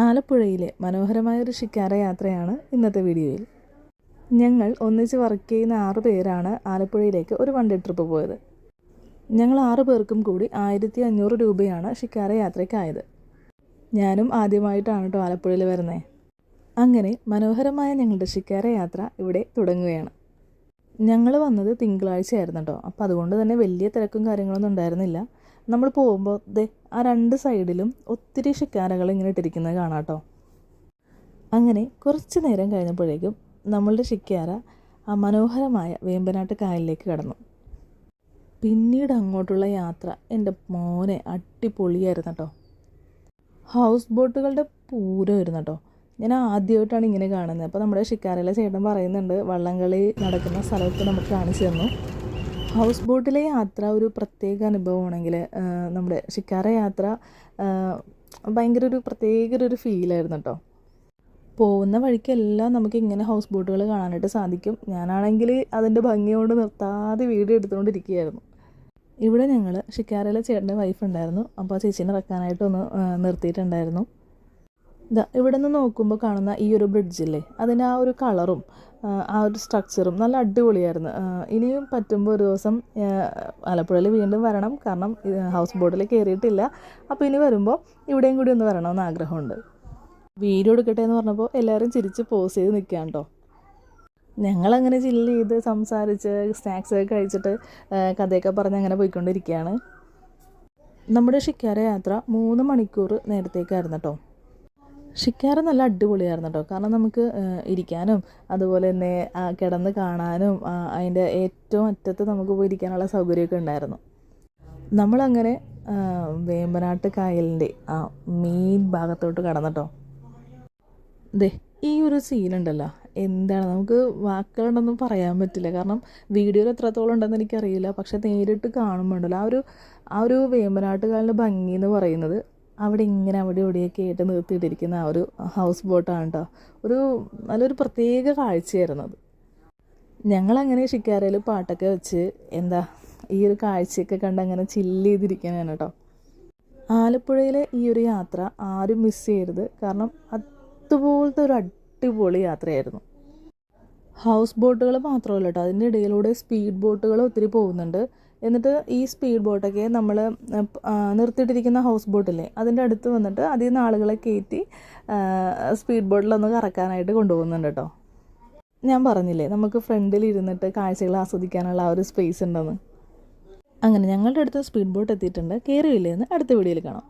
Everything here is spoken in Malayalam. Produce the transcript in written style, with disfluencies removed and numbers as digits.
ആലപ്പുഴയിലെ മനോഹരമായൊരു ഷിക്കാര യാത്രയാണ് ഇന്നത്തെ വീഡിയോയിൽ. ഞങ്ങൾ ഒന്നിച്ച് വർക്ക് ചെയ്യുന്ന 6 പേരാണ് ആലപ്പുഴയിലേക്ക് ഒരു വൺ ഡേ ട്രിപ്പ് പോയത്. ഞങ്ങൾ 6 പേർക്കും കൂടി 1500 രൂപയാണ് ഷിക്കാര യാത്രയ്ക്കായത്. ഞാനും ആദ്യമായിട്ടാണ് കേട്ടോ ആലപ്പുഴയിൽ വരുന്നത്. അങ്ങനെ മനോഹരമായ ഞങ്ങളുടെ ഷിക്കാര യാത്ര ഇവിടെ തുടങ്ങുകയാണ്. ഞങ്ങൾ വന്നത് തിങ്കളാഴ്ചയായിരുന്നു കേട്ടോ. അപ്പോൾ അതുകൊണ്ട് തന്നെ വലിയ തിരക്കും കാര്യങ്ങളൊന്നും ഉണ്ടായിരുന്നില്ല. നമ്മൾ പോകുമ്പോൾ ആ 2 സൈഡിലും ഒത്തിരി ഷിക്കാരകൾ ഇങ്ങനെ ഇട്ടിരിക്കുന്നത് കാണാം കേട്ടോ. അങ്ങനെ കുറച്ച് നേരം കഴിഞ്ഞപ്പോഴേക്കും നമ്മളുടെ ഷിക്കാര ആ മനോഹരമായ വേമ്പനാട്ട് കായലിലേക്ക് കടന്നു. പിന്നീട് അങ്ങോട്ടുള്ള യാത്ര എൻ്റെ മോനെ അടിപൊളിയായിരുന്നു കേട്ടോ. ഹൗസ് ബോട്ടുകളുടെ പൂരമായിരുന്നു കേട്ടോ. ഞാൻ ആദ്യമായിട്ടാണ് ഇങ്ങനെ കാണുന്നത്. അപ്പോൾ നമ്മുടെ ഷിക്കാരയിലെ ചേട്ടൻ പറയുന്നുണ്ട് വള്ളംകളി നടക്കുന്ന സ്ഥലത്ത് നമുക്ക് കാണിച്ചു തന്നു. ഹൗസ് ബോട്ടിലെ യാത്ര ഒരു പ്രത്യേക അനുഭവമാണെങ്കിൽ നമ്മുടെ ഷിക്കാര യാത്ര ഭയങ്കര ഒരു പ്രത്യേക ഒരു ഫീലായിരുന്നു കേട്ടോ. പോകുന്ന വഴിക്കെല്ലാം നമുക്ക് ഇങ്ങനെ ഹൗസ് ബോട്ടുകൾ കാണാനായിട്ട് സാധിക്കും. ഞാനാണെങ്കിൽ അതിൻ്റെ ഭംഗി കൊണ്ട് നിർത്താതെ വീഡിയോ എടുത്തുകൊണ്ടിരിക്കുകയായിരുന്നു. ഇവിടെ ഞങ്ങൾ ഷിക്കാരയിലെ ചേട്ടൻ്റെ വൈഫ് ഉണ്ടായിരുന്നു. അപ്പോൾ ആ ചേച്ചീനെ ഇറക്കാനായിട്ടൊന്ന് നിർത്തിയിട്ടുണ്ടായിരുന്നു. ഇവിടെ നിന്ന് നോക്കുമ്പോൾ കാണുന്ന ഈ ഒരു ബ്രിഡ്ജില്ലേ, അതിന് ആ ഒരു കളറും ആ ഒരു സ്ട്രക്ചറും നല്ല അടിപൊളിയായിരുന്നു. ഇനിയും പറ്റുമ്പോൾ ഒരു ദിവസം ആലപ്പുഴയിൽ വീണ്ടും വരണം. കാരണം ഹൗസ് ബോട്ടിൽ കയറിയിട്ടില്ല. അപ്പോൾ ഇനി വരുമ്പോൾ ഇവിടെയും കൂടി ഒന്ന് വരണമെന്ന് ആഗ്രഹമുണ്ട്. വീഡിയോ എടുക്കട്ടെ എന്ന് പറഞ്ഞപ്പോൾ എല്ലാവരും ചിരിച്ച് പോസ് ചെയ്ത് നിൽക്കുകയാണ് കേട്ടോ. ഞങ്ങളങ്ങനെ ചില്ല് ചെയ്ത് സംസാരിച്ച് സ്നാക്സൊക്കെ കഴിച്ചിട്ട് കഥയൊക്കെ പറഞ്ഞ് അങ്ങനെ പോയിക്കൊണ്ടിരിക്കുകയാണ്. നമ്മുടെ ഷിക്കാര യാത്ര 3 മണിക്കൂർ നേരത്തേക്കായിരുന്നു കേട്ടോ. ഷിക്കാര നല്ല അടിപൊളിയായിരുന്നു കേട്ടോ. കാരണം നമുക്ക് ഇരിക്കാനും അതുപോലെ തന്നെ കിടന്ന് കാണാനും അതിൻ്റെ ഏറ്റവും അറ്റത്ത് നമുക്ക് പോയി ഇരിക്കാനുള്ള സൗകര്യമൊക്കെ ഉണ്ടായിരുന്നു. നമ്മളങ്ങനെ വേമ്പനാട്ട് കായലിൻ്റെ ആ മെയിൻ ഭാഗത്തോട്ട് കടന്നിട്ടോ. ഈ ഒരു സീനുണ്ടല്ലോ, എന്താണ് നമുക്ക് വാക്കുകളൊന്നും പറയാൻ പറ്റില്ല. കാരണം വീഡിയോയിൽ എത്രത്തോളം ഉണ്ടെന്ന് എനിക്കറിയില്ല. പക്ഷെ നേരിട്ട് കാണുമ്പോണ്ടല്ലോ ആ ഒരു വേമ്പനാട്ട് കായലിൻ്റെ ഭംഗി എന്ന് പറയുന്നത് അവിടെ ഇങ്ങനെ അവിടെ ഇവിടെയൊക്കെ ആയിട്ട് നിർത്തിയിട്ടിരിക്കുന്ന ആ ഒരു ഹൗസ് ബോട്ടാണ് കേട്ടോ. നല്ലൊരു പ്രത്യേക കാഴ്ചയായിരുന്നത്. ഞങ്ങളങ്ങനെ ഷിക്കാരയിൽ പാട്ടൊക്കെ വെച്ച് ഈ ഒരു കാഴ്ചയൊക്കെ കണ്ട് അങ്ങനെ ചില്ല് ചെയ്തിരിക്കാനാണ് കേട്ടോ. ആലപ്പുഴയിലെ ഈ ഒരു യാത്ര ആരും മിസ് ചെയ്യരുത്. കാരണം അതുപോലത്തെ ഒരു അടിപൊളി യാത്രയായിരുന്നു. ഹൗസ് ബോട്ടുകൾ മാത്രമല്ല കേട്ടോ, അതിൻ്റെ ഇടയിലൂടെ സ്പീഡ് ബോട്ടുകൾ ഒത്തിരി പോകുന്നുണ്ട്. എന്നിട്ട് ഈ സ്പീഡ് ബോട്ടൊക്കെ നമ്മൾ നിർത്തിയിട്ടിരിക്കുന്ന ഹൗസ് ബോട്ടില്ലേ, അതിൻ്റെ അടുത്ത് വന്നിട്ട് അതിൽ നിന്ന് ആളുകളെ കയറ്റി സ്പീഡ് ബോട്ടിലൊന്ന് കറക്കാനായിട്ട് കൊണ്ടുപോകുന്നുണ്ട് കേട്ടോ. ഞാൻ പറഞ്ഞില്ലേ നമുക്ക് ഫ്രണ്ടിൽ ഇരുന്നിട്ട് കാഴ്ചകൾ ആസ്വദിക്കാനുള്ള ആ ഒരു സ്പേസ് ഉണ്ടെന്ന്. അങ്ങനെ ഞങ്ങളുടെ അടുത്ത് സ്പീഡ് ബോട്ട് എത്തിയിട്ടുണ്ട്. കയറിയില്ലേ എന്ന് അടുത്ത വീഡിയോയിൽ കാണാം.